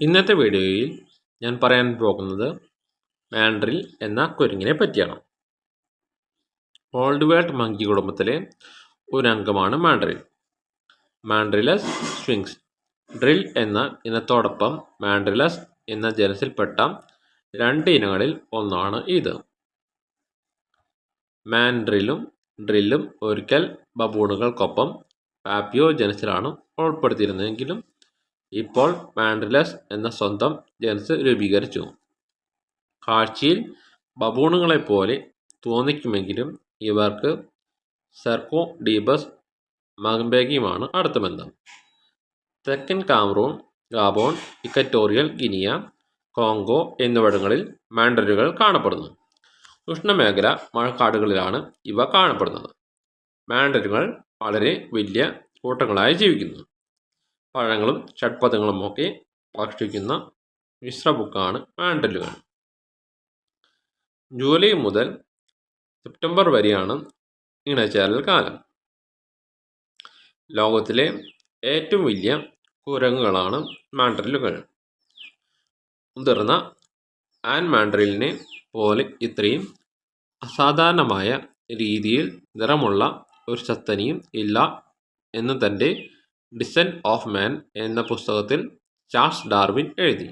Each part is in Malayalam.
ഇന്നത്തെ വീഡിയോയിൽ ഞാൻ പറയാൻ പോകുന്നത് മാൻഡ്രിൽ എന്ന കുരങ്ങിനെ പറ്റിയാണ്. ഓൾഡ് വേൾഡ് മങ്കി കുടുംബത്തിലെ ഒരു അംഗമാണ് മാൻഡ്രിൽ. മാൻഡ്രിലസ് സ്ഫിങ്ക്സ്. ഡ്രിൽ എന്ന ഇനത്തോടൊപ്പം മാൻഡ്രിലസ് എന്ന ജനസിൽപ്പെട്ട 2 ഇനങ്ങളിൽ ഒന്നാണ് ഇത്. മാൻഡ്രിലും ഡ്രില്ലും ഒരിക്കൽ ബബൂണുകൾക്കൊപ്പം പാപ്പിയോ ജനസിലാണ് ഉൾപ്പെടുത്തിയിരുന്നതെങ്കിലും ഇപ്പോൾ മാൻഡ്രിലസ് എന്ന സ്വന്തം ജനസ് രൂപീകരിച്ചു. കാഴ്ചയിൽ ബബൂണുകളെപ്പോലെ തോന്നിക്കുമെങ്കിലും ഇവർക്ക് സെർകോഡീബസ് മംബേഗിയുമാണ് അടുത്ത ബന്ധം. തെക്കൻ Cameroon, Gabon, Equatorial Guinea, Congo എന്നിവിടങ്ങളിൽ മാൻഡ്രിലുകൾ കാണപ്പെടുന്നു. ഉഷ്ണമേഖല മഴക്കാടുകളിലാണ് ഇവ കാണപ്പെടുന്നത്. മാൻഡ്രിലുകൾ വളരെ വലിയ കൂട്ടങ്ങളായി ജീവിക്കുന്നു. പഴങ്ങളും ഷഡ്പദങ്ങളുമൊക്കെ ഭക്ഷിക്കുന്ന മിശ്രബുക്കാണ് മാൻഡ്രിലുകൾ. ജൂലൈ മുതൽ സെപ്റ്റംബർ വരെയാണ് ഇണചേരൽ കാലം. ലോകത്തിലെ ഏറ്റവും വലിയ കുരങ്ങുകളാണ് മാൻഡ്രിലുകൾ. മുതിർന്ന ആൻ മാൻഡ്രിലിനെ പോലെ ഇത്രയും അസാധാരണമായ രീതിയിൽ നിറമുള്ള ഒരു സസ്തനിയും ഇല്ല എന്ന് തൻ്റെ ഡിസെൻറ്റ് ഓഫ് മാൻ എന്ന പുസ്തകത്തിൽ ചാൾസ് ഡാർവിൻ എഴുതി.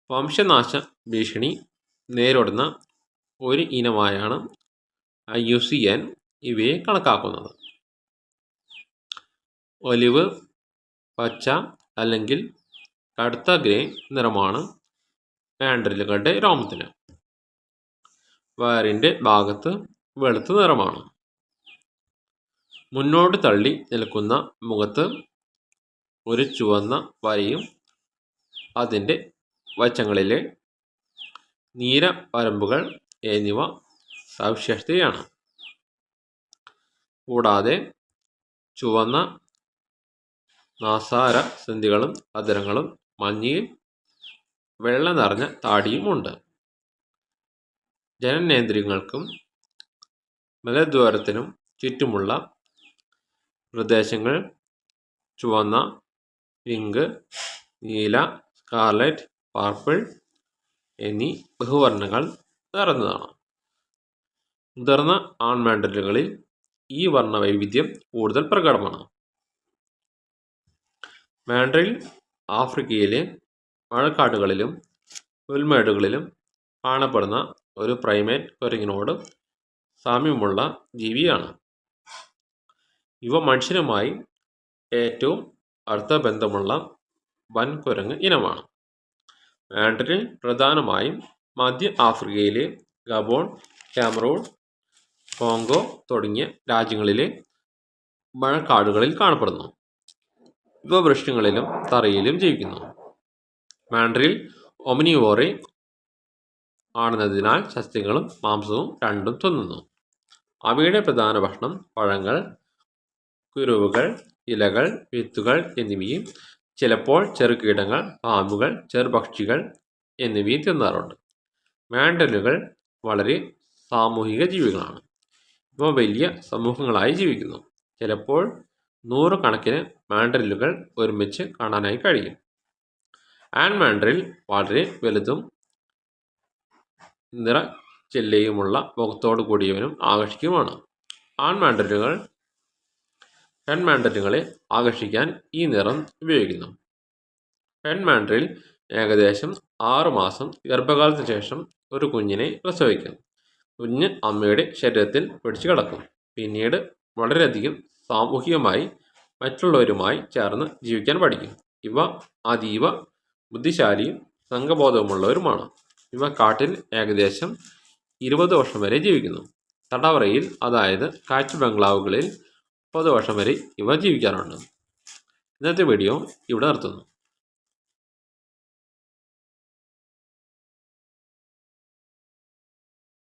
വംശനാശ ഭീഷണി നേരിടുന്ന ഒരു ഇനമായാണ് IUCN ഇവയെ കണക്കാക്കുന്നത്. ഒലിവ്, പച്ച അല്ലെങ്കിൽ കടുത്ത ഗ്രേ നിറമാണ് മാൻഡ്രിലുകളുടെ രോമത്തിന്. വയറിൻ്റെ ഭാഗത്ത് വെളുത്ത നിറമാണ്. മുന്നോട്ട് തള്ളി നിൽക്കുന്ന മുഖത്ത് ഒരു ചുവന്ന വരയും അതിൻ്റെ വശങ്ങളിലെ നീല വരമ്പുകൾ എന്നിവ സവിശേഷതയാണ്. കൂടാതെ ചുവന്ന നാസാര സന്ധികളും അധരങ്ങളും മഞ്ഞയിൽ വെള്ള നിറഞ്ഞ താടിയുമുണ്ട്. ജനനേന്ദ്രിയങ്ങൾക്കും മലദ്വാരത്തിനും ചുറ്റുമുള്ള പ്രദേശങ്ങൾ ചുവന്ന, പിങ്ക്, നീല, സ്കാർലറ്റ്, പർപ്പിൾ എന്നീ ബഹുവർണ്ണങ്ങൾ നിറഞ്ഞതാണ്. മുതിർന്ന ആൺമാൻഡ്രിലുകളിൽ ഈ വർണ്ണവൈവിധ്യം കൂടുതൽ പ്രകടമാണ്. മാൻഡ്രിൽ ആഫ്രിക്കയിലെ മഴക്കാടുകളിലും പുൽമേടുകളിലും കാണപ്പെടുന്ന ഒരു പ്രൈമേറ്റ് കുരങ്ങിനോട് സാമ്യമുള്ള ജീവിയാണ്. ഇവ മനുഷ്യനുമായി ഏറ്റവും അടുത്ത ബന്ധമുള്ള വൻകുരങ്ങ് ഇനമാണ്. മാൻഡ്രിൽ പ്രധാനമായും മധ്യ ആഫ്രിക്കയിലെ ഗബോൺ, കാമറൂൺ, കോങ്കോ തുടങ്ങിയ രാജ്യങ്ങളിലെ മഴക്കാടുകളിൽ കാണപ്പെടുന്നു. ഇവ വൃക്ഷങ്ങളിലും തറയിലും ജീവിക്കുന്നു. മാൻഡ്രിൽ ഒമിനിവോറെ ആണെന്നതിനാൽ സസ്യങ്ങളും മാംസവും രണ്ടും തിന്നുന്നു. അവയുടെ പ്രധാന ഭക്ഷണം പഴങ്ങൾ, കുരുവുകൾ, ഇലകൾ, വിത്തുകൾ എന്നിവയും ചിലപ്പോൾ ചെറുകീടങ്ങൾ, പാമ്പുകൾ, ചെറുപക്ഷികൾ എന്നിവയും തിന്നാറുണ്ട്. മാൻഡ്രിലുകൾ വളരെ സാമൂഹിക ജീവികളാണ്. ഇവ വലിയ സമൂഹങ്ങളായി ജീവിക്കുന്നു. ചിലപ്പോൾ 100 കണക്കിന് മാൻഡ്രിലുകൾ ഒരുമിച്ച് കാണാനായി കഴിയും. ആൺ മാൻഡ്രിൽ വളരെ വലുതും നിറച്ചില്ലയുമുള്ള മുഖത്തോടു കൂടിയവനും ആകർഷകവുമാണ്. ആൺമാൻഡ്രിലുകൾ പെൺമാൻഡ്രിലുകളെ ആകർഷിക്കാൻ ഈ നിറം ഉപയോഗിക്കുന്നു. പെൺമാൻഡ്രിൽ ഏകദേശം 6 മാസം ഗർഭകാലത്തിന് ശേഷം ഒരു കുഞ്ഞിനെ പ്രസവിക്കും. കുഞ്ഞ് അമ്മയുടെ ശരീരത്തിൽ പിടിച്ചു കിടക്കും. പിന്നീട് വളരെയധികം സാമൂഹികമായി മറ്റുള്ളവരുമായി ചേർന്ന് ജീവിക്കാൻ പഠിക്കും. ഇവ അതീവ ബുദ്ധിശാലിയും സംഘബോധവുമുള്ളവരുമാണ്. ഇവ കാട്ടിൽ ഏകദേശം 20 വർഷം വരെ ജീവിക്കുന്നു. തടവറയിൽ, അതായത് കാറ്റ് ബംഗ്ലാവുകളിൽ 30 വർഷം വരെ ഇവ ജീവിക്കാറുണ്ട്. ഇന്നത്തെ വീഡിയോ ഇവിടെ നിർത്തുന്നു.